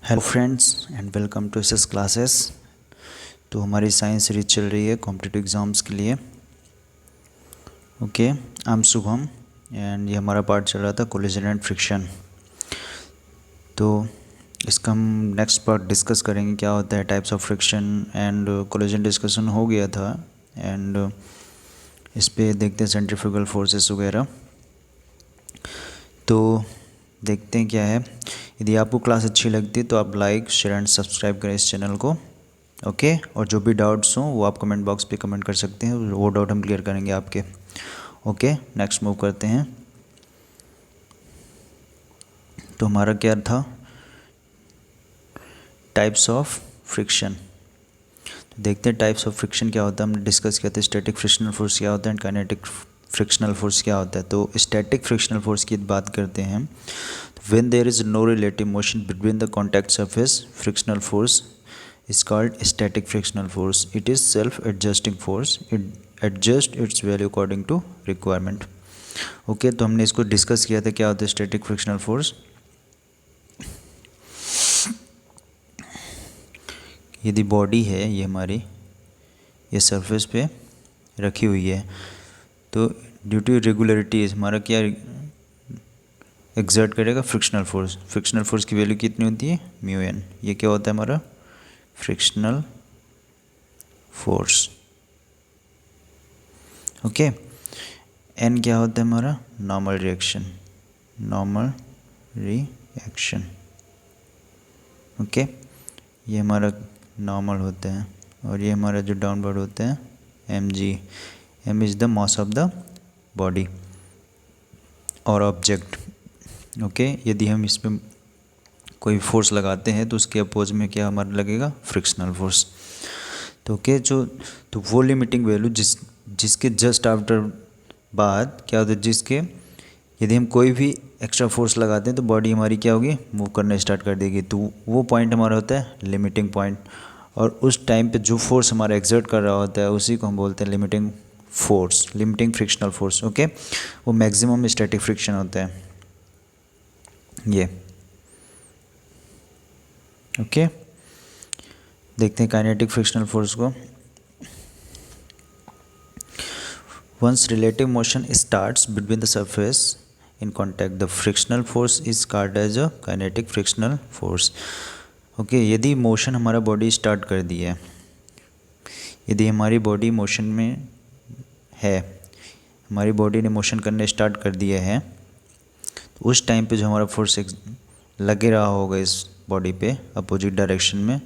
Hello friends and welcome to SS classes. तो हमारी science series चल रही है कॉम्पिटिटिव एग्ज़ाम्स के लिए। Okay, I am Shubham and ये हमारा पार्ट चल रहा था कोलिजन एंड फ्रिक्शन। तो इसका हम नेक्स्ट पार्ट डिस्कस करेंगे, क्या होता है types of friction and collision discussion हो गया था एंड इस पे देखते हैं सेंट्रीफ्यूगल फोर्सेस वगैरह। तो देखते हैं क्या है। यदि आपको क्लास अच्छी लगती है तो आप लाइक शेयर एंड सब्सक्राइब करें इस चैनल को। ओके, और जो भी डाउट्स हों वो आप कमेंट बॉक्स पे कमेंट कर सकते हैं, वो डाउट हम क्लियर करेंगे आपके। ओके, नेक्स्ट मूव करते हैं। तो हमारा क्या था, टाइप्स ऑफ फ्रिक्शन। तो देखते हैं टाइप्स ऑफ फ्रिक्शन क्या होता है। हमने डिस्कस किया था स्टैटिक फ्रिक्शनल फोर्स क्या होता है एंड काइनेटिक फ्रिक्शनल फोर्स क्या होता है। तो स्टैटिक फ्रिक्शनल फोर्स की बात करते हैं। When there is no relative motion between the contact surface, frictional force is called static frictional force. It is self-adjusting force. It adjusts its value according to requirement. Okay, तो हमने इसको discuss किया था क्या होता है स्टैटिक फ्रिक्शनल फोर्स। यदि body है ये हमारी, ये सरफेस पे रखी हुई है, तो ड्यू टू इरेगुलरिटीज हमारा क्या एग्जर्ट करेगा फ्रिक्शनल फोर्स। फ्रिक्शनल फोर्स की वैल्यू कितनी होती है, म्यू एन। ये क्या होता है हमारा फ्रिक्शनल फोर्स। ओके, एन क्या होता है हमारा normal reaction, normal reaction. Okay, ये हमारा नॉर्मल होता है और ये हमारा जो डाउनवर्ड होता है M G. M is the mass of the body और ऑब्जेक्ट। ओके, यदि हम इस पर कोई फोर्स लगाते हैं तो उसके अपोज में क्या हमारा लगेगा फ्रिक्शनल फोर्स। तो ओके, तो वो लिमिटिंग वैल्यू जिसके जस्ट आफ्टर बाद क्या होता है, जिसके यदि हम कोई भी एक्स्ट्रा फोर्स लगाते हैं तो बॉडी हमारी क्या होगी, मूव करना स्टार्ट कर देगी। तो वो पॉइंट हमारा होता है लिमिटिंग पॉइंट, और उस टाइम पे जो फोर्स हमारा एक्सर्ट कर रहा होता है उसी को हम बोलते हैं limiting force, limiting frictional force. Okay, वो मैक्सिमम स्टैटिक फ्रिक्शन होता है ये। ओके, देखते हैं काइनेटिक फ्रिक्शनल फोर्स को। Once relative motion starts between the surface in contact, the frictional force is called as a kinetic frictional force. Okay, यदि motion हमारा body start कर दी है, यदि हमारी बॉडी मोशन में है, हमारी बॉडी ने मोशन करने स्टार्ट कर दिया है, तो उस टाइम पे जो हमारा फोर्स लगे रहा होगा इस बॉडी पे अपोजिट डायरेक्शन में,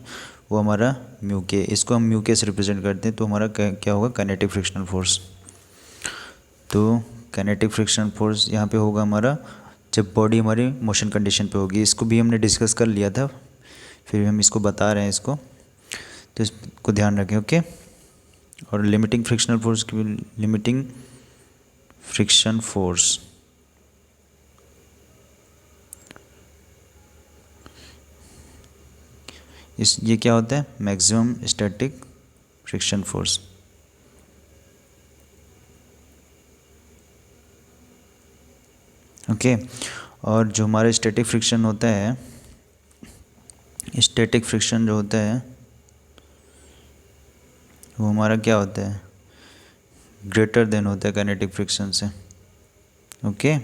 वो हमारा म्यू के, इसको हम म्यू के से रिप्रेजेंट करते हैं। तो हमारा क्या होगा काइनेटिक फ्रिक्शनल फोर्स। तो काइनेटिक फ्रिक्शनल फोर्स यहाँ पे होगा हमारा जब बॉडी हमारी मोशन कंडीशन पे होगी। इसको भी हमने डिस्कस कर लिया था, फिर हम इसको बता रहे हैं इसको, तो इसको ध्यान रखें। ओके, और लिमिटिंग फ्रिक्शनल फोर्स की, लिमिटिंग फ्रिक्शन फोर्स ये क्या होता है maximum static friction force. Okay, और जो हमारा स्टैटिक फ्रिक्शन होता है, स्टैटिक फ्रिक्शन जो होता है वो हमारा क्या होता है ग्रेटर देन होता है काइनेटिक फ्रिक्शन से। ओके,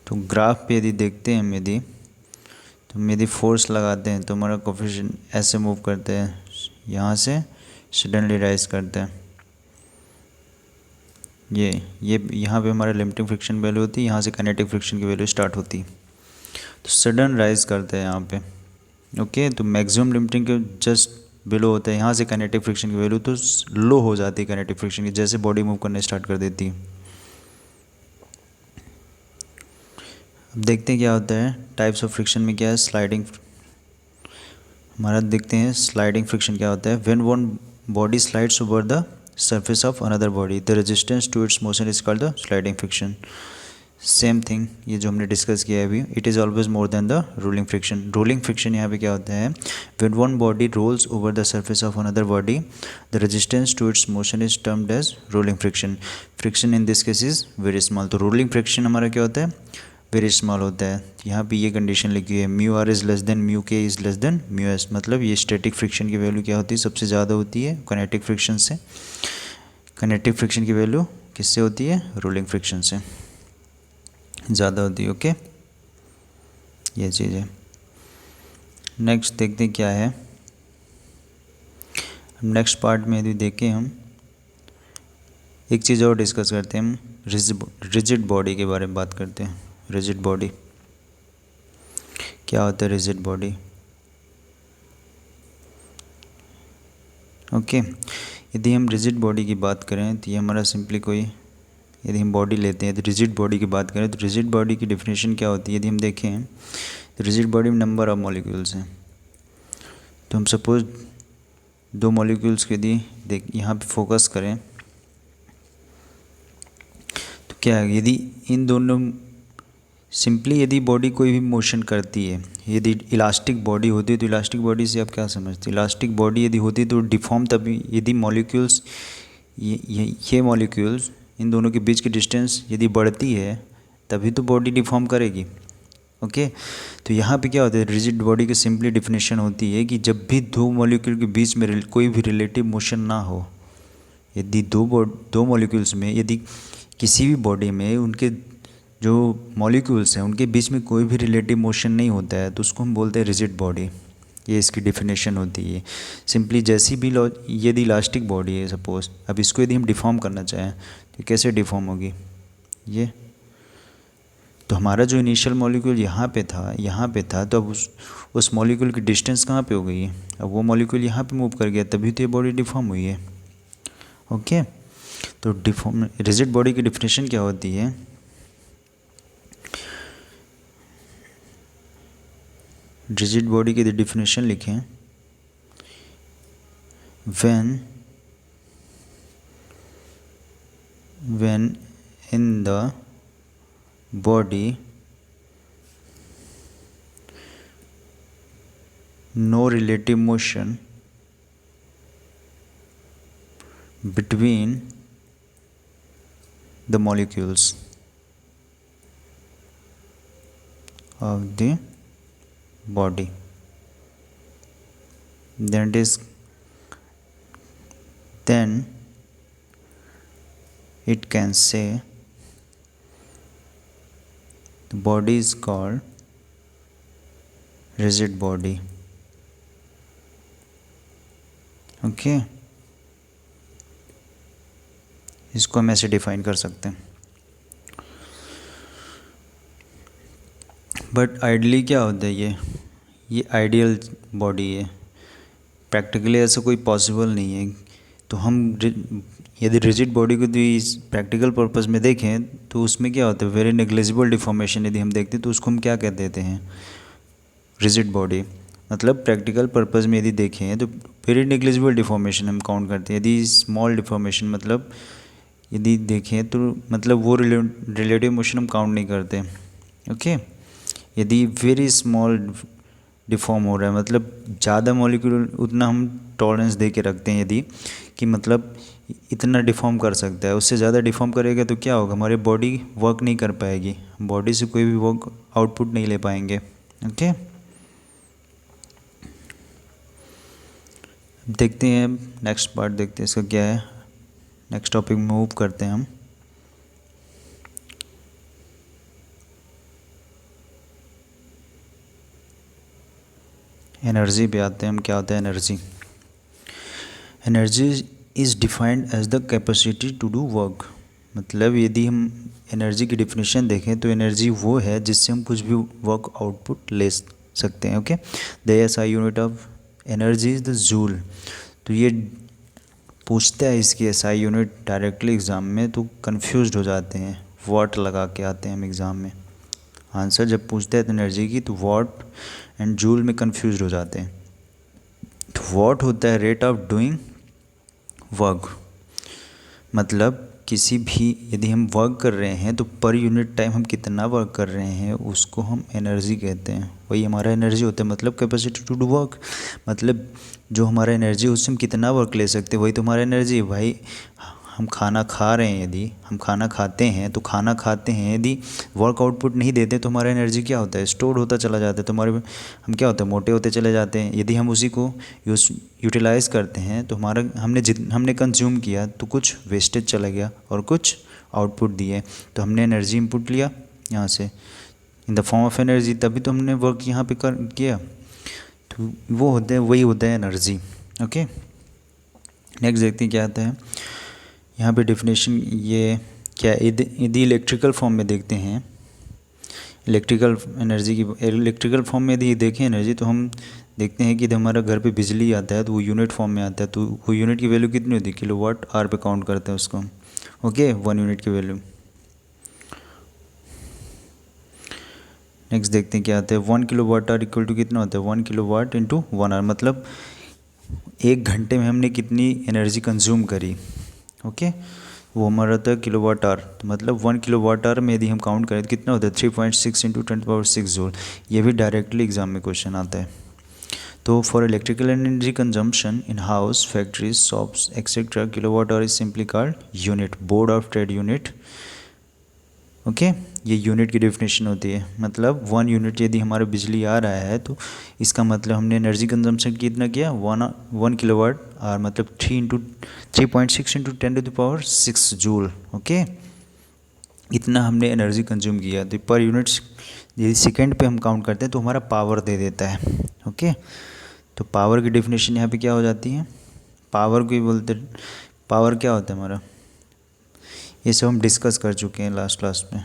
तो ग्राफ पे यदि देखते हैं हम, यदि फोर्स लगाते हैं तो हमारा कोफिशिएंट ऐसे मूव करते हैं, यहाँ से सडनली राइज करते हैं। ये यहाँ पे हमारा लिमिटिंग फ्रिक्शन वैल्यू होती है, यहाँ से काइनेटिक फ्रिक्शन की वैल्यू स्टार्ट होती है, तो सडन राइज करते हैं यहाँ पे। ओके, तो मैक्सिमम लिमिटिंग के जस्ट बिलो होता है, यहाँ से काइनेटिक फ्रिक्शन की वैल्यू तो लो हो जाती है काइनेटिक फ्रिक्शन की, जैसे बॉडी मूव करने स्टार्ट कर देती है। अब देखते हैं क्या होता है टाइप्स ऑफ फ्रिक्शन में क्या है स्लाइडिंग। हमारा देखते हैं स्लाइडिंग फ्रिक्शन क्या होता है। When one body slides over the surface of another body, the resistance to its motion is called the sliding friction. Same thing ये जो हमने डिस्कस किया है अभी, it is always more than the rolling friction. Rolling friction यहाँ पे क्या होता है, when one body rolls over the surface of another body the resistance to its motion is termed as rolling friction. Friction in this case is very small. तो rolling friction हमारा क्या होता है, वेरी स्मॉल होता है। यहाँ पे ये कंडीशन लिखी है mu r is less than mu k is less than mu s, मतलब ये स्टैटिक फ्रिक्शन की वैल्यू क्या होती है, सबसे ज़्यादा होती है काइनेटिक फ्रिक्शन से। काइनेटिक फ्रिक्शन की वैल्यू किससे होती है, रोलिंग फ्रिक्शन से ज़्यादा होती है। ओके, ये चीज़ है। नेक्स्ट देखते हैं क्या है। नेक्स्ट पार्ट में यदि देखें हम एक चीज़ और डिस्कस करते हैं, हम रिजिड बॉडी के बारे में बात करते हैं। रिजिड बॉडी क्या होता है, रिजिड बॉडी। ओके, यदि हम रिजिड बॉडी की बात करें तो ये हमारा सिंपली कोई, यदि हम बॉडी लेते हैं तो रिजिड बॉडी की बात करें तो रिजिड बॉडी की डेफिनेशन क्या होती है, यदि हम देखें तो रिजिड बॉडी में नंबर ऑफ मॉलिक्यूल्स हैं। तो हम सपोज दो मॉलिक्यूल्स के यदि यहाँ पे फोकस करें तो क्या है, यदि इन दोनों सिंपली यदि बॉडी कोई भी मोशन करती है, यदि इलास्टिक बॉडी होती है तो इलास्टिक बॉडी से आप क्या समझते हैं, इलास्टिक बॉडी यदि होती है तो डिफॉर्म तभी, यदि मॉलिक्यूल्स ये मॉलिक्यूल्स इन दोनों के बीच की डिस्टेंस यदि बढ़ती है तभी तो बॉडी डिफॉर्म करेगी। ओके, तो यहाँ पे क्या होता है, रिजिड बॉडी की सिंपली डिफिनेशन होती है कि जब भी दो मॉलिक्यूल के बीच में कोई भी रिलेटिव मोशन ना हो, यदि दो मॉलिक्यूल्स में यदि किसी भी बॉडी में उनके जो मॉलिक्यूल्स हैं उनके बीच में कोई भी रिलेटिव मोशन नहीं होता है तो उसको हम बोलते हैं रिजिड बॉडी। ये इसकी डिफिनेशन होती है सिंपली। जैसी भी यदि इलास्टिक बॉडी है सपोज, अब इसको यदि हम डिफॉर्म करना चाहें तो कैसे डिफॉर्म होगी, ये तो हमारा जो इनिशियल मॉलिक्यूल यहाँ पे था तो अब उस मॉलिक्यूल की डिस्टेंस कहाँ पे हो गई है, अब वो मॉलिक्यूल यहाँ पे मूव कर गया तभी तो ये बॉडी डिफॉर्म हुई है। ओके, तो डिफॉर्म रिजिड बॉडी की डिफिनेशन क्या होती है, रिजिड बॉडी की डिफिनेशन लिखें, when in the body no relative motion between the molecules of the body, then it can say the body is called rigid body. Okay, इसको हम ऐसे define कर सकते हैं। बट आइडियली क्या होता है, ये आइडियल बॉडी है, प्रैक्टिकली ऐसा कोई पॉसिबल नहीं है। तो हम यदि रिजिड बॉडी को इस प्रैक्टिकल पर्पस में देखें तो उसमें क्या होता है, वेरी नेग्लिजिबल डिफॉर्मेशन यदि हम देखते हैं तो उसको हम क्या कह देते हैं, रिजिड बॉडी। मतलब प्रैक्टिकल पर्पस में यदि देखें तो वेरी नेग्लिजिबल डिफॉर्मेशन हम काउंट करते हैं। यदि स्मॉल डिफॉर्मेशन मतलब यदि देखें तो मतलब वो रिलेटिव मोशन हम काउंट नहीं करते। ओके, यदि वेरी स्मॉल डिफॉर्म हो रहा है मतलब ज़्यादा मॉलिक्यूल उतना हम टॉलरेंस दे के रखते हैं यदि कि मतलब इतना डिफॉर्म कर सकता है, उससे ज़्यादा डिफॉर्म करेगा तो क्या होगा, हमारी बॉडी वर्क नहीं कर पाएगी, बॉडी से कोई भी वर्क आउटपुट नहीं ले पाएंगे। ओके, देखते हैं नेक्स्ट पार्ट, देखते हैं इसका क्या है। नेक्स्ट टॉपिक मूव करते हैं हम। एनर्जी पे आते हैं हम। क्या होता है energy, energy is defined as the capacity to do work. मतलब यदि हम एनर्जी की डिफिनेशन देखें तो एनर्जी वो है जिससे हम कुछ भी वर्क आउटपुट ले सकते हैं। Okay, the SI unit of energy is the joule. तो ये पूछता है इसकी एसआई यूनिट डायरेक्टली एग्ज़ाम में तो कंफ्यूज्ड हो जाते हैं, वाट लगा के आते हैं हम एग्ज़ाम में। आंसर जब पूछते हैं एनर्जी की तो वाट एंड जूल में कंफ्यूज हो जाते हैं। तो वाट होता है रेट ऑफ डूइंग वर्क, मतलब किसी भी यदि हम वर्क कर रहे हैं तो पर यूनिट टाइम हम कितना वर्क कर रहे हैं उसको हम एनर्जी कहते हैं। वही हमारा एनर्जी होता है, मतलब कैपेसिटी टू डू वर्क, मतलब जो हमारा एनर्जी है उससे हम कितना वर्क ले सकते हैं, वही तो हमारा एनर्जी है भाई। हम खाना खा रहे हैं, यदि हम खाना खाते हैं तो खाना खाते हैं, यदि वर्क आउटपुट नहीं देते तो हमारा एनर्जी क्या होता है, स्टोर होता चला जाता है, तो हमारे हम क्या होता है, मोटे होते चले जाते हैं। यदि हम उसी को यूटिलाइज़ करते हैं तो हमारा हमने कंज्यूम किया तो कुछ वेस्टेज चला गया और कुछ आउटपुट दिए, तो हमने एनर्जी इनपुट लिया यहाँ से in the form of energy, तभी तो हमने वर्क यहाँ पे कर किया, तो वो होता है, वही होता है एनर्जी। ओके, नेक्स्ट देखते हैं क्या आता है यहाँ पे डेफिनेशन। ये क्या, यदि इलेक्ट्रिकल फॉर्म में देखते हैं, इलेक्ट्रिकल एनर्जी की इलेक्ट्रिकल फॉर्म में यदि देखें एनर्जी, तो हम देखते हैं कि जब हमारा घर पे बिजली आता है तो वो यूनिट फॉर्म में आता है, तो वो यूनिट की वैल्यू कितनी होती है, किलोवाट आवर पे काउंट करते हैं उसको। ओके, 1 यूनिट की वैल्यू। नेक्स्ट देखते हैं क्या आता है, 1 किलोवाट आवर इक्वल टू कितना होता है, 1 किलोवाट इंटू 1 आवर, मतलब 1 घंटे में हमने कितनी एनर्जी कंज्यूम करी। ओके, वो हमारा था किलोवाट आवर, तो मतलब 1 किलोवाट आवर में यदि हम काउंट करें तो कितना होता है, 3.6 इंटू 10⁻6 जूल। ये भी डायरेक्टली एग्जाम में क्वेश्चन आता है। तो for electrical energy consumption in house, factories, shops etcetera, kilowatt hour is simply called unit, board of trade unit. Okay, ये यूनिट की डेफिनेशन होती है, मतलब 1 यूनिट यदि हमारा बिजली आ रहा है तो इसका मतलब हमने एनर्जी कंजम्पशन कितना किया, 1 किलोवाट आवर, मतलब 3.6 इंटू 10⁻6 जूल। ओके, इतना हमने एनर्जी कंज्यूम किया। तो पर यूनिट यदि सेकेंड पे हम काउंट करते हैं तो हमारा पावर दे देता है। ओके, तो पावर की डेफिनेशन यहाँ पे क्या हो जाती है, पावर को बोलते, पावर क्या होता है हमारा, ये सब हम डिस्कस कर चुके हैं लास्ट क्लास में।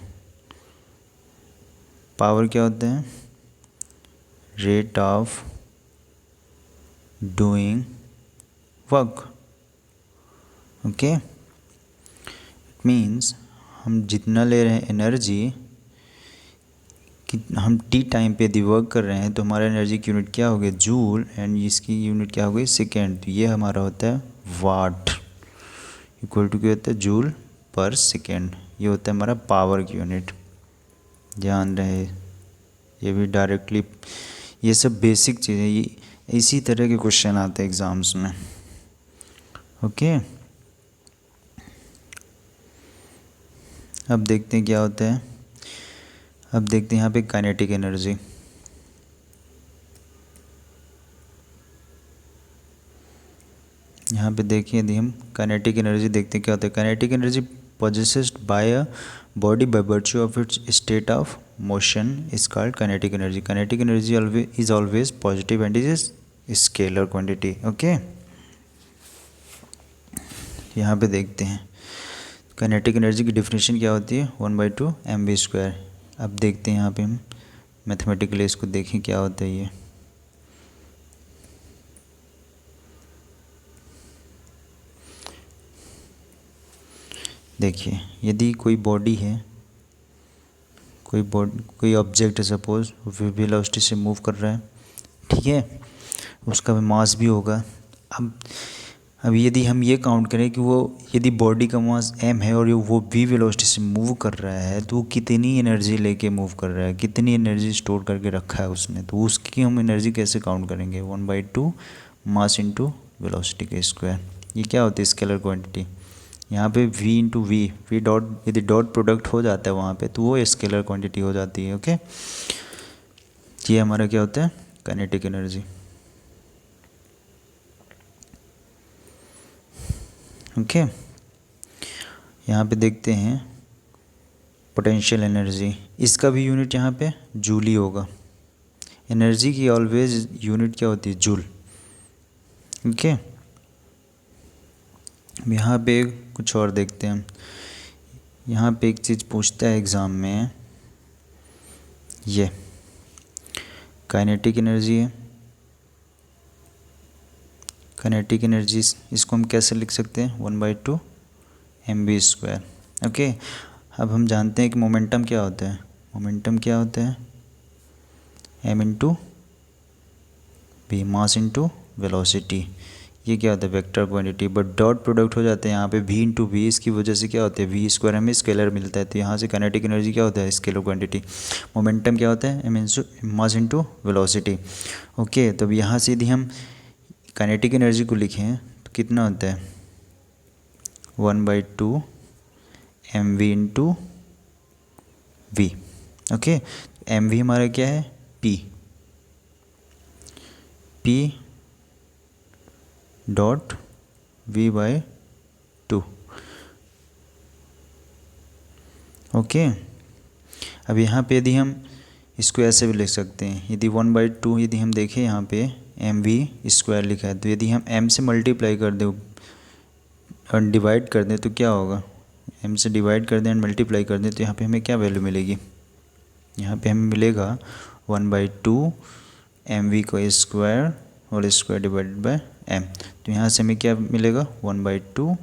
पावर क्या होता है, rate of doing work. Okay, it means हम जितना ले रहे हैं एनर्जी, कि हम टी टाइम पे यदि वर्क कर रहे हैं तो हमारा एनर्जी की यूनिट क्या हो गई, जूल, एंड इसकी यूनिट क्या हो गई, सेकेंड। तो ये हमारा होता है वाट, इक्वल टू क्या होता है, जूल पर सेकेंड। ये होता है हमारा पावर की यूनिट, ध्यान रहे। ये भी डायरेक्टली, ये सब बेसिक चीज़ें, ये इसी तरह के क्वेश्चन आते हैं एग्ज़ाम्स में। ओके, अब देखते हैं क्या होता है। अब देखते हैं यहाँ पे काइनेटिक एनर्जी। यहाँ पे देखिए, यदि हम काइनेटिक एनर्जी देखते हैं क्या होता है, kinetic energy possessed by a body by virtue of its state of motion is called kinetic energy. Kinetic energy is always positive and is a scalar quantity. Okay, यहाँ पे देखते हैं काइनेटिक एनर्जी की डिफिनेशन क्या होती है, 1/2 mv²। अब देखते हैं यहाँ पे हम मैथमेटिकली इसको देखें क्या होता है ये। देखिए, यदि कोई बॉडी है, कोई ऑब्जेक्ट है, सपोज वेलोसिटी से मूव कर रहा है, ठीक है, उसका मास भी होगा। अब यदि हम ये काउंट करें कि वो, यदि बॉडी का मास m है और वो v वेलोसिटी से मूव कर रहा है, तो वो कितनी एनर्जी लेके मूव कर रहा है, कितनी एनर्जी स्टोर करके रखा है उसने, तो उसकी हम एनर्जी कैसे काउंट करेंगे, 1/2 मास इंटू वेलोसिटी का स्क्वायर। ये क्या होती है, स्केलर क्वांटिटी। यहाँ पे v इंटू वी डॉट, यदि डॉट प्रोडक्ट हो जाता है वहाँ पे तो वो स्केलर क्वांटिटी हो जाती है। ओके, ये हमारा क्या होता है, काइनेटिक एनर्जी। ओके, यहाँ पे देखते हैं पोटेंशियल एनर्जी, इसका भी यूनिट यहाँ पे जूल ही होगा। एनर्जी की ऑलवेज यूनिट क्या होती है, जूल। ओके, यहाँ पे कुछ और देखते हैं। यहाँ पे एक चीज़ पूछता है एग्ज़ाम में, ये काइनेटिक एनर्जी है। काइनेटिक एनर्जी, इसको हम कैसे लिख सकते हैं, 1/2 mv²। ओके, अब हम जानते हैं कि मोमेंटम क्या होता है, मोमेंटम क्या होता है, m into V, mass into velocity. ये क्या होता है vector quantity, but dot product हो जाते हैं यहाँ पे v इंटू वी, इसकी वजह से क्या होता है v स्क्वायर हमें स्केलर मिलता है, तो यहाँ से काइनेटिक एनर्जी क्या होता है स्केलर क्वांटिटी। मोमेंटम क्या होता है m मास इंटू वेलोसिटी। ओके, तो अब यहाँ से यदि हम काइनेटिक एनर्जी को लिखें तो कितना होता है 1/2 mv into v. Okay, m v हमारा क्या है p डॉट v/2। ओके, अब यहाँ पे यदि हम इसको ऐसे भी लिख सकते हैं, यदि 1/2 यदि हम देखें यहाँ पे एम वी स्क्वायर लिखा है, तो यदि हम m से मल्टीप्लाई कर दें और डिवाइड कर दें तो क्या होगा, m से डिवाइड कर दें एंड मल्टीप्लाई कर दें तो यहाँ पे हमें क्या वैल्यू मिलेगी, यहाँ पे हमें मिलेगा 1/2 mv को square whole square divided by m। तो यहाँ से हमें क्या मिलेगा 1/2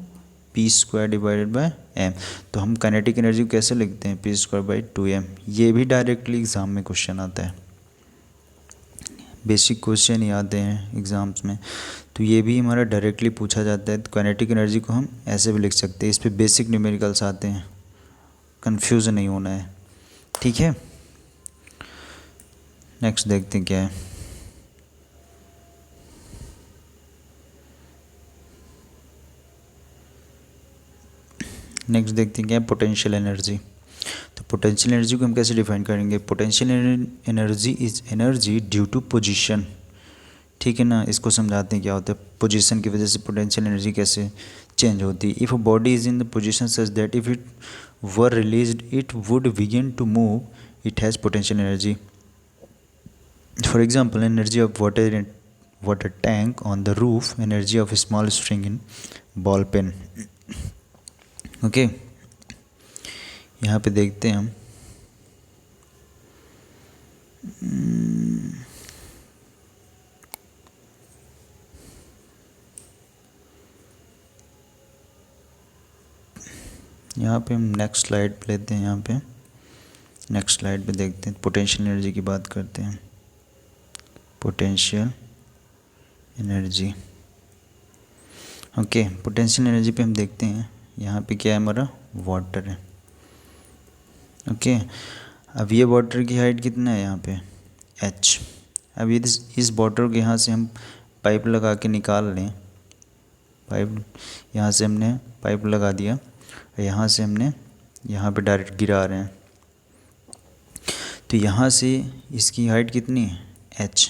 p square divided by m। तो हम काइनेटिक एनर्जी को कैसे लिखते हैं p²/2m। ये भी डायरेक्टली एग्ज़ाम में क्वेश्चन आता है, बेसिक क्वेश्चन ही आते हैं एग्ज़ाम्स में, तो ये भी हमारा डायरेक्टली पूछा जाता है। तो काइनेटिक एनर्जी को हम ऐसे भी लिख सकते हैं, इस पर बेसिक न्यूमेरिकल्स आते हैं, कंफ्यूज नहीं होना है, ठीक है। नेक्स्ट देखते हैं क्या है। नेक्स्ट देखते हैं क्या है पोटेंशियल एनर्जी। तो पोटेंशियल एनर्जी को हम कैसे डिफाइन करेंगे, potential energy is energy due to position, ठीक है ना। इसको समझाते हैं क्या होता है, पोजीशन की वजह से पोटेंशियल एनर्जी कैसे चेंज होती है। If a body is in the position such that if it were released it would begin to move, it has potential energy. For example, energy of water tank on the roof, energy of a small string in ball pen। Okay, यहाँ पे देखते हैं हम यहाँ पे हम next slide पे लेते हैं, यहाँ पे नेक्स्ट स्लाइड पे देखते हैं पोटेंशियल एनर्जी की बात करते हैं। Potential energy, okay, potential energy पे हम देखते हैं यहाँ पे क्या है हमारा वाटर है। ओके, अब ये वाटर की हाइट कितना है यहाँ पे h। अब यदि इस वाटर को यहाँ से हम पाइप लगा के निकाल लें, पाइप यहाँ से हमने पाइप लगा दिया, यहाँ से हमने यहाँ पे डायरेक्ट गिरा रहे हैं, तो यहाँ से इसकी हाइट कितनी है h।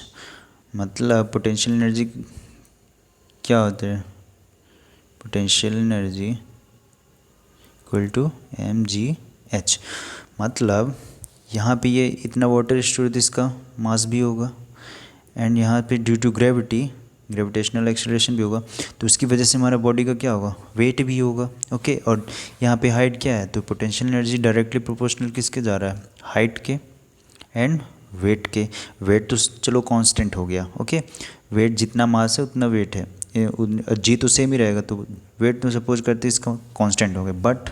मतलब पोटेंशियल एनर्जी क्या होता है, potential energy equal to mgh। मतलब यहाँ पे ये इतना वाटर स्टोर, तो इसका मास भी होगा, एंड यहाँ पे due to gravity gravitational acceleration भी होगा, तो उसकी वजह से हमारा बॉडी का क्या होगा वेट भी होगा। ओके, और यहाँ पे हाइट क्या है, तो पोटेंशियल एनर्जी डायरेक्टली प्रोपोर्शनल किसके जा रहा है, हाइट के एंड वेट के। वेट तो चलो कांस्टेंट हो गया, ओके, वेट जितना मास है उतना वेट है, जी तो सेम ही रहेगा, तो वेट तो सपोज करते इसका कांस्टेंट हो गया, बट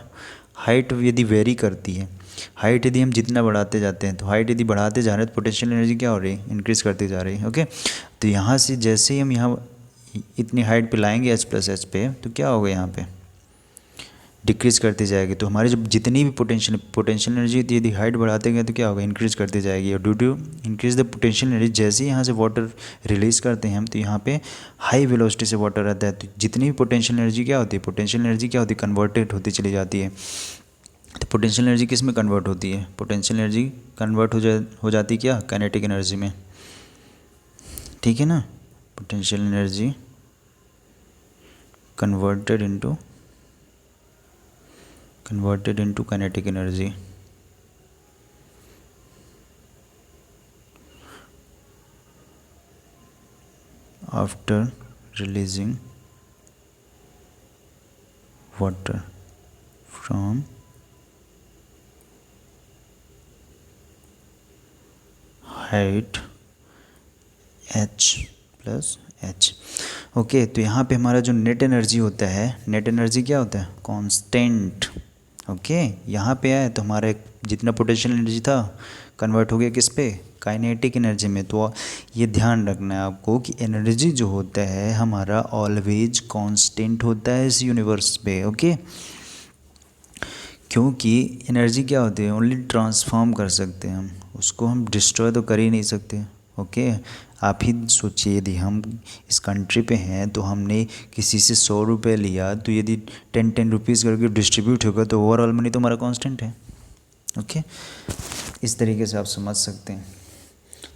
हाइट यदि वेरी करती है, हाइट यदि हम जितना बढ़ाते जाते हैं, तो हाइट यदि बढ़ाते जा रहे हैं तो पोटेंशियल एनर्जी क्या हो रही है इंक्रीज़ करती जा रही है। ओके, तो यहाँ से जैसे ही हम यहाँ इतनी हाइट पे लाएंगे h+h पे, तो क्या होगा यहाँ पे डिक्रीज़ करती जाएगी। तो हमारी जब जितनी भी पोटेंशियल एनर्जी यदि हाइट बढ़ाते गए तो क्या होगा इंक्रीज़ करती जाएगी, और due to increase the potential energy जैसे ही यहाँ से वाटर रिलीज़ करते हैं हम, तो यहाँ पे हाई वेलोसिटी से वाटर रहता है, तो जितनी भी पोटेंशियल एनर्जी क्या होती है, पोटेंशियल एनर्जी क्या होती है कन्वर्टेड होती चली जाती है। तो पोटेंशियल एनर्जी किस में कन्वर्ट होती है, पोटेंशियल एनर्जी कन्वर्ट हो जाती है क्या काइनेटिक एनर्जी में, ठीक है ना। Potential energy converted into kinetic energy. After releasing water from height h+h। Okay, तो यहाँ पे हमारा जो नेट एनर्जी होता है, नेट एनर्जी क्या होता है कांस्टेंट, ओके, यहाँ पे आए तो हमारा जितना पोटेंशियल एनर्जी था कन्वर्ट हो गया किस पे, काइनेटिक एनर्जी में। तो ये ध्यान रखना है आपको कि एनर्जी जो होता है हमारा ऑलवेज कांस्टेंट होता है इस यूनिवर्स पे। ओके, क्योंकि एनर्जी क्या होती है, ओनली ट्रांसफॉर्म कर सकते हैं हम उसको, हम डिस्ट्रॉय तो कर ही नहीं सकते। ओके, आप ही सोचिए यदि हम इस कंट्री पे हैं तो हमने किसी से 100 रुपये लिया तो यदि 10 करके डिस्ट्रीब्यूट होगा तो ओवरऑल मनी तो हमारा कांस्टेंट है। ओके, इस तरीके से आप समझ सकते हैं।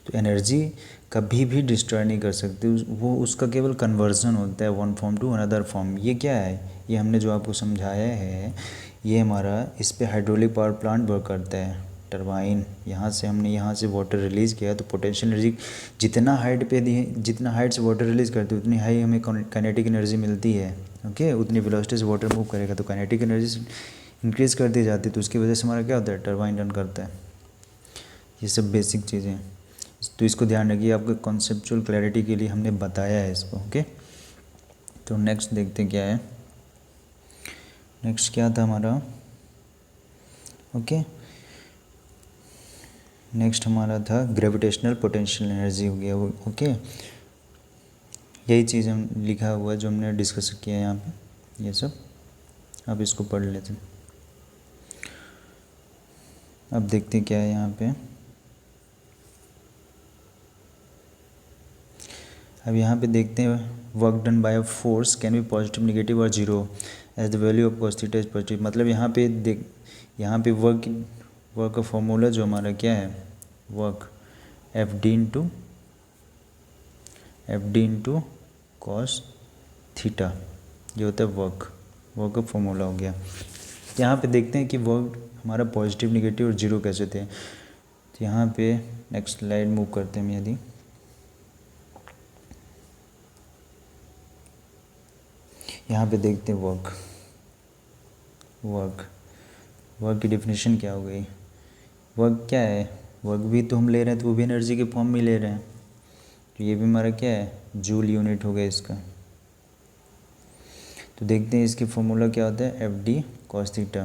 तो एनर्जी कभी भी डिस्ट्रॉय नहीं कर सकते, वो उसका केवल कन्वर्जन होता है one form to another form. ये क्या है, ये हमने जो आपको समझाया है, ये हमारा इस पे हाइड्रोलिक पावर प्लांट वर्क करता है, टरबाइन। यहाँ से हमने यहाँ से वाटर रिलीज़ किया तो पोटेंशियल एनर्जी जितना हाइट पे दी, जितना हाइट से वाटर रिलीज़ करते हैं उतनी हाई हमें काइनेटिक एनर्जी मिलती है। ओके, उतनी वेलोसिटी से वाटर मूव करेगा तो काइनेटिक एनर्जी इंक्रीज़ कर दी जाती है, तो उसकी वजह से हमारा क्या होता है, टरबाइन रन करता है। ये सब बेसिक चीज़ें हैं, तो इसको ध्यान रखिए, आपको कॉन्सेप्चुअल क्लैरिटी के लिए हमने बताया है इसको। ओके, तो नेक्स्ट देखते क्या है, नेक्स्ट क्या था हमारा। ओके, नेक्स्ट हमारा था ग्रेविटेशनल पोटेंशियल एनर्जी हो गया वो। ओके, यही चीज़ हम लिखा हुआ है जो हमने डिस्कस किया है यहाँ पे, ये सब अब इसको पढ़ लेते हैं। अब देखते क्या है यहाँ पे। अब यहाँ पे देखते हैं work done by a force can be positive, negative और zero as the value of cos theta is positive. मतलब यहाँ पे देख, यहाँ पे वर्क का फॉर्मूला जो हमारा क्या है, work F D into cos theta, ये होता है वर्क का फॉर्मूला हो गया। यहाँ पे देखते हैं कि वर्क हमारा पॉजिटिव, नेगेटिव और जीरो कैसे थे। तो यहाँ पे नेक्स्ट स्लाइड मूव करते हैं यदि, यहाँ पे देखते हैं वर्क की डेफिनेशन क्या हो गई। वर्क क्या है, वर्क भी तो हम ले रहे हैं तो वो भी एनर्जी के फॉर्म में ले रहे हैं, तो ये भी हमारा क्या है, जूल यूनिट हो गया इसका। तो देखते हैं इसके फॉर्मूला क्या होता है, F D cos theta.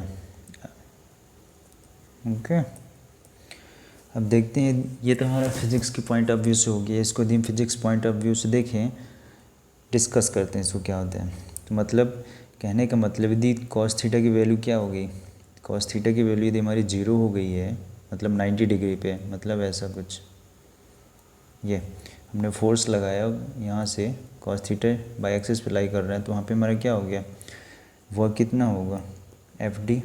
Okay, अब देखते हैं, ये तो हमारा फिजिक्स के पॉइंट ऑफ व्यू से हो गया, इसको यदि हम फिजिक्स पॉइंट ऑफ व्यू से देखें, डिस्कस करते हैं इसको क्या होता है। तो मतलब कहने का मतलब यदि कॉस थीटा की वैल्यू क्या हो गई, कॉस थीटा की वैल्यू यदि हमारी जीरो हो गई है, मतलब 90 डिग्री पे, मतलब ऐसा कुछ, ये हमने फोर्स लगाया यहाँ से कॉस थीटा बाई एक्सिस पे लाई कर रहे हैं, तो वहाँ पे हमारा क्या हो गया, वर्क कितना होगा, एफ डी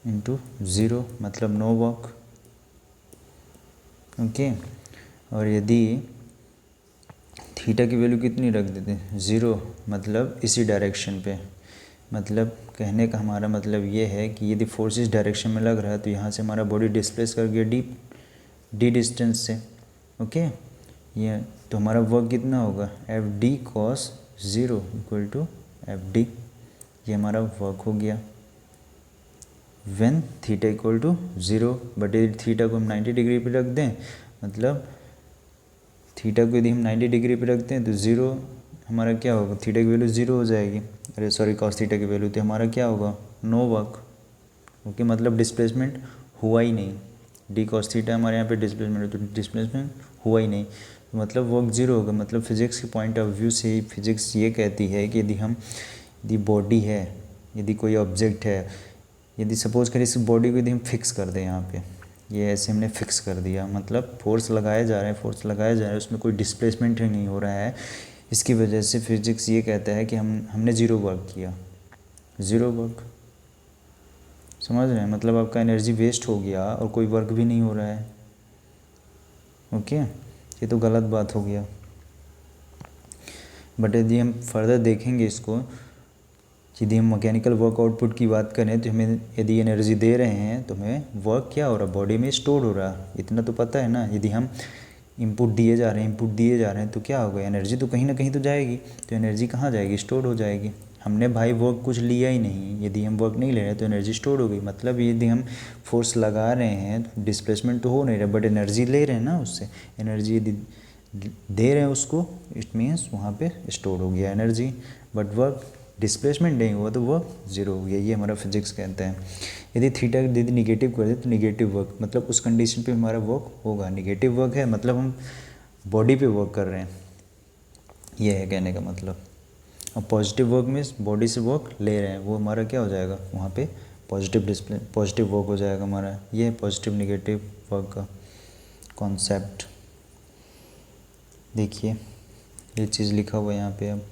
इंटू ज़ीरो, मतलब नो वर्क। ओके, और यदि थीटा की वैल्यू कितनी रख देते हैं, ज़ीरो, मतलब इसी डायरेक्शन पे, मतलब कहने का हमारा मतलब ये है कि यदि फोर्स इस डायरेक्शन में लग रहा है तो यहाँ से हमारा बॉडी डिस्प्लेस कर गया डी डिस्टेंस से। ओके, ये तो हमारा वर्क कितना होगा, F D cos zero equal to F D, ये हमारा वर्क हो गया when theta equal to zero. But यदि थीटा को हम 90 डिग्री पे रख दें, मतलब थीटा को यदि हम 90 डिग्री पे रखते हैं तो ज़ीरो हमारा क्या होगा, थीटा की वैल्यू ज़ीरो हो जाएगी, अरे सॉरी कॉस थीटा की वैल्यू, तो हमारा क्या होगा, नो वर्क। ओके, मतलब डिस्प्लेसमेंट हुआ ही नहीं, डी कॉस थीटा हमारे यहाँ पे डिस्प्लेसमेंट है, तो डिस्प्लेसमेंट हुआ ही नहीं, तो मतलब वर्क ज़ीरो होगा। मतलब फिजिक्स के पॉइंट ऑफ व्यू से फिजिक्स ये कहती है कि यदि बॉडी है, यदि कोई ऑब्जेक्ट है, यदि सपोज करें इस बॉडी को यदि हम फिक्स कर दें यहाँ पे, ये ऐसे हमने फिक्स कर दिया, मतलब फोर्स लगाया जा रहा है, उसमें कोई डिस्प्लेसमेंट ही नहीं हो रहा है, इसकी वजह से फिजिक्स ये कहता है कि हमने ज़ीरो वर्क किया, ज़ीरो वर्क, समझ रहे हैं, मतलब आपका एनर्जी वेस्ट हो गया और कोई वर्क भी नहीं हो रहा है। ओके, ये तो गलत बात हो गया। बट यदि हम फर्दर देखेंगे इसको, यदि हम मैकेनिकल वर्क आउटपुट की बात करें तो हमें यदि एनर्जी दे रहे हैं तो हमें वर्क क्या हो रहा है, बॉडी में स्टोर हो रहा है, इतना तो पता है ना। यदि हम इनपुट दिए जा रहे हैं तो क्या होगा, एनर्जी तो कहीं ना कहीं तो जाएगी, तो एनर्जी कहाँ जाएगी, स्टोर हो जाएगी। हमने भाई वर्क कुछ लिया ही नहीं, यदि हम वर्क नहीं ले रहे तो एनर्जी स्टोर हो गई। मतलब यदि हम फोर्स लगा रहे हैं तो डिस्प्लेसमेंट तो हो नहीं रहा, बट एनर्जी ले रहे हैं ना, उससे एनर्जी यदि दे रहे हैं उसको, इट मीन्स वहाँ पे स्टोर हो गया एनर्जी। बट वर्क डिस्प्लेसमेंट नहीं हुआ तो वर्क जीरो हो गया, ये हमारा फिजिक्स कहता है। यदि थीटा यदि निगेटिव कर दे तो निगेटिव वर्क, मतलब उस कंडीशन पे हमारा वर्क होगा। निगेटिव वर्क है मतलब हम बॉडी पे वर्क कर रहे हैं, ये है कहने का मतलब। अब पॉजिटिव वर्क में बॉडी से वर्क ले रहे हैं, वो हमारा क्या हो जाएगा वहाँ पे पॉजिटिव डिस्प्ले पॉजिटिव वर्क हो जाएगा हमारा। ये है पॉजिटिव निगेटिव वर्क का कॉन्सेप्ट। देखिए ये चीज़ लिखा हुआ है यहाँ पे। अब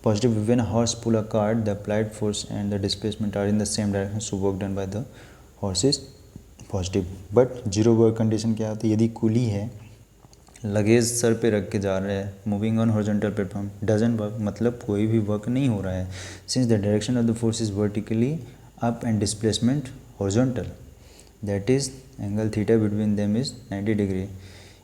positive when a horse pull a cart, the applied force and the displacement are in the same direction, so work done by the horse is positive. But zero work condition क्या होती है, यदि कुली है लगेज सर पे रख के जा रहे हैं, moving on horizontal platform doesn't work, मतलब कोई भी वर्क नहीं हो रहा है। Since the direction of the force is vertically up and displacement horizontal, that is angle theta between them is 90 degree,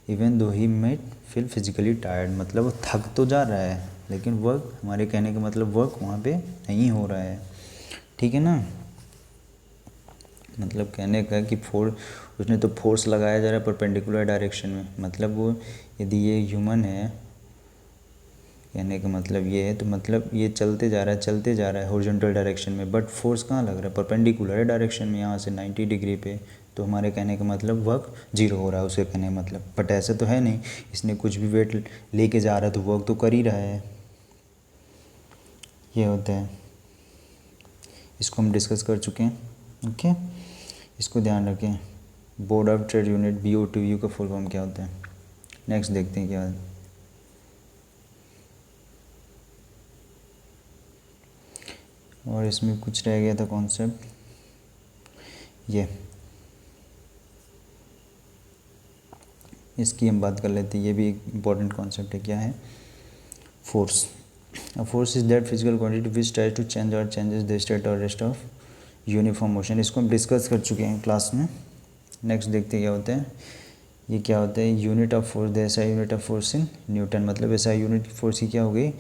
even though he may feel physically tired, मतलब वो थक तो जा रहा है लेकिन वर्क, हमारे कहने का मतलब वर्क वहाँ पे नहीं हो रहा है। ठीक है ना, मतलब कहने का कि उसने तो फोर्स लगाया जा रहा है परपेंडिकुलर डायरेक्शन में, मतलब वो यदि ये ह्यूमन है, कहने का मतलब ये है, तो मतलब ये चलते जा रहा है हॉरिजॉन्टल डायरेक्शन में, बट फोर्स कहाँ लग रहा है परपेंडिकुलर डायरेक्शन में, यहाँ से 90 डिग्री पे, तो हमारे कहने का मतलब वर्क जीरो हो रहा है उसके कहने का मतलब। बट ऐसा तो है नहीं, इसने कुछ भी वेट लेके जा रहा है तो वर्क तो कर ही रहा है, ये होता है। इसको हम डिस्कस कर चुके हैं, ओके, इसको ध्यान रखें। Board of trade unit BOTU का फुल फॉर्म क्या होता है। नेक्स्ट देखते हैं क्या है। और इसमें कुछ रह गया था कॉन्सेप्ट, ये इसकी हम बात कर लेते हैं, ये भी एक इम्पॉर्टेंट कॉन्सेप्ट है। क्या है force. A force is that physical quantity which tries to change or changes the state or rest of uniform motion। इसको हम डिस्कस कर चुके हैं क्लास में। नेक्स्ट देखते क्या होता है, ये क्या होता है unit of force. The SI unit of force in newton, मतलब SI यूनिट फोर्स की क्या हो गई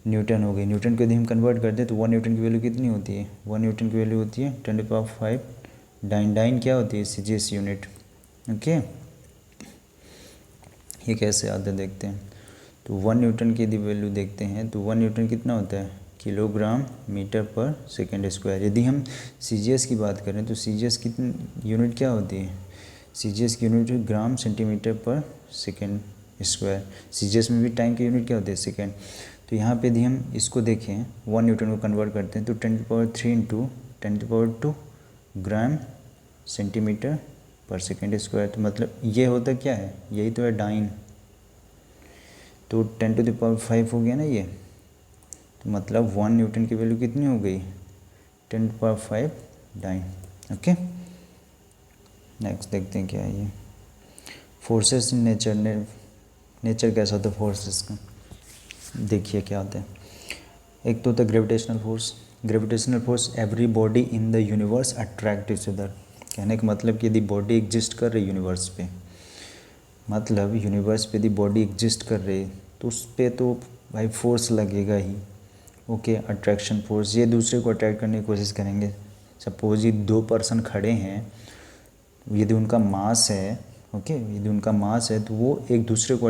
न्यूटन हो गई। न्यूटन को यदि हम कन्वर्ट करते हैं तो 1 न्यूटन की वैल्यू कितनी होती है, 1 न्यूटन की वैल्यू होती है 10⁵ डाइन क्या होती है CGS यूनिट। ओके, ये कैसे आता है देखते हैं। तो 1 न्यूटन की यदि वैल्यू देखते हैं तो 1 न्यूटन कितना होता है किलोग्राम मीटर पर सेकेंड स्क्वायर। यदि हम CGS की बात करें तो CGS कितनी यूनिट क्या होती है, CGS की यूनिट ग्राम सेंटीमीटर पर सेकेंड स्क्वायर। CGS में भी टाइम की यूनिट क्या होती है सेकेंड। तो यहाँ पे यदि हम इसको देखें 1 न्यूटन को कन्वर्ट करते हैं तो 10⁻³ इंटू 10⁻² ग्राम सेंटीमीटर पर सेकेंड स्क्वायर। तो मतलब ये होता क्या है, यही तो है डाइन, तो 10⁵ हो गया ना ये, तो मतलब 1 न्यूटन की वैल्यू कितनी हो गई 10⁵ डाइन। ओके, नेक्स्ट देखते हैं क्या है ये फोर्सेस इन नेचर। नेचर कैसा होता है फोर्सेस का, देखिए क्या होता है। एक तो होता है gravitational force. Gravitational force every body in the universe attract each other, कहने का मतलब कि यदि बॉडी एग्जिस्ट कर रही यूनिवर्स पे, मतलब यूनिवर्स पे यदि बॉडी एग्जिस्ट कर रही तो उस पर तो भाई फोर्स लगेगा ही। ओके, अट्रैक्शन फोर्स, ये दूसरे को अट्रैक्ट करने की कोशिश करेंगे। सपोज ये 2 पर्सन खड़े हैं, यदि उनका मास है, ओके, यदि उनका मास है तो वो एक दूसरे को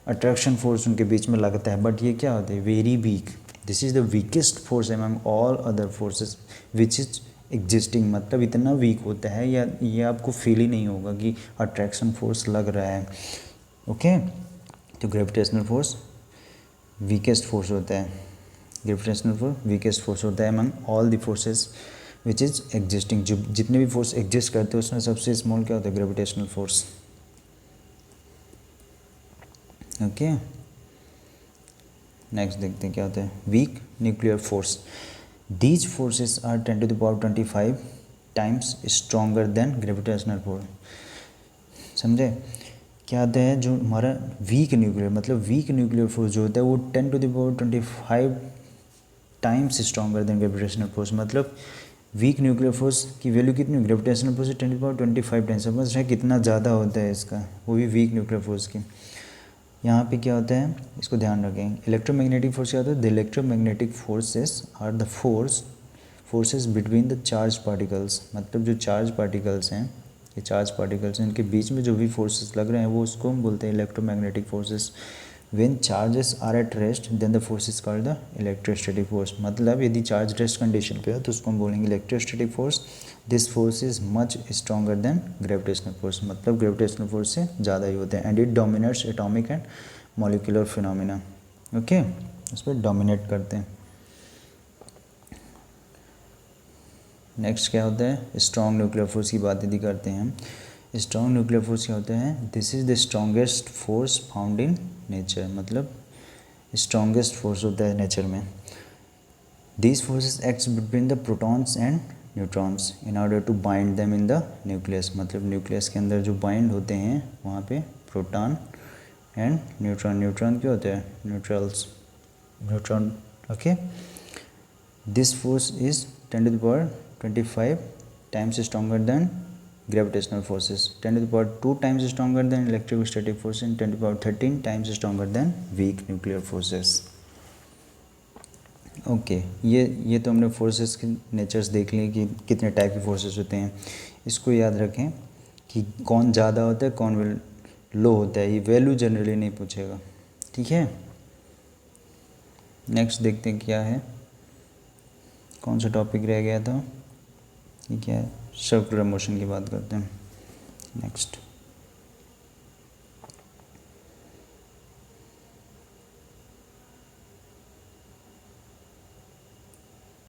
अट्रैक्शन फोर्स उनके बीच में लगता है। बट ये क्या होता है very weak, this is the weakest force among all other forces which is existing, मतलब इतना वीक होता है या ये आपको फील ही नहीं होगा कि अट्रैक्शन फोर्स लग रहा है। ओके, तो ग्रेविटेशनल फोर्स वीकेस्ट फोर्स होता है। ग्रेविटेशनल फोर्स वीकेस्ट फोर्स होता है among all the forces which is existing. जो जितने भी फोर्स एग्जिस्ट करते हैं उसमें सबसे स्मॉल क्या होता है ग्रेविटेशनल फोर्स। ओके, नेक्स्ट देखते हैं क्या होता है weak nuclear force. These forces are 10⁻25 times stronger than gravitational force. समझे क्या आता है, जो हमारा वीक न्यूक्लियर, मतलब वीक न्यूक्लियर फोर्स जो होता है वो 10⁻25 times stronger than gravitational force. मतलब वीक न्यूक्लियर फोर्स की वैल्यू कितनी, ग्रेविटेशनल फोर्स 10⁻25 टाइम्स। समझ रहे हैं कितना ज़्यादा होता है इसका, वो भी वीक न्यूक्लियर फोर्स की। यहाँ पे क्या होता है इसको ध्यान रखें। इलेक्ट्रोमैग्नेटिक फोर्स क्या होता है, the electromagnetic forces are the forces between the charge particles, मतलब जो चार्ज पार्टिकल्स हैं, ये चार्ज पार्टिकल्स हैं, इनके बीच में जो भी फोर्सेस लग रहे हैं वो उसको हम बोलते हैं electromagnetic forces. When charges are at rest then the force is called the electrostatic force. मतलब यदि चार्ज रेस्ट कंडीशन पे हो तो उसको हम बोलेंगे electrostatic force. This force is much stronger than gravitational force, मतलब ग्रेविटेशनल फोर्स से ज़्यादा ही होते हैं। And it dominates atomic and molecular phenomena. Okay, उस पर डोमिनेट करते हैं। नेक्स्ट क्या होता है, स्ट्रॉन्ग न्यूक्लियर फोर्स की बात यदि करते हैं हम। स्ट्रॉन्ग न्यूक्लियर फोर्स क्या होता है, this is the strongest force found in nature, मतलब स्ट्रॉन्गेस्ट फोर्स होता है नेचर में। These forces acts between the protons and neutrons in order to bind them in the nucleus. मतलब न्यूक्लियस के अंदर जो बाइंड होते हैं वहाँ पे प्रोटॉन एंड न्यूट्रॉन। न्यूट्रॉन क्या होते हैं, neutrals, neutron. Okay, this force is 10⁻25 times stronger than gravitational forces, 10⁻2 times stronger than electrostatic force, and 10⁻13 times stronger than weak nuclear forces। Okay, ये तो हमने फोर्सेस के नेचर्स देख लिए कि कितने टाइप के फोर्सेस होते हैं। इसको याद रखें कि कौन ज़्यादा होता है कौन लो होता है, ये वैल्यू जनरली नहीं पूछेगा, ठीक है। नेक्स्ट देखते हैं क्या है, कौन सा टॉपिक रह गया था, ये क्या है, सर्कुलर मोशन की बात करते हैं नेक्स्ट।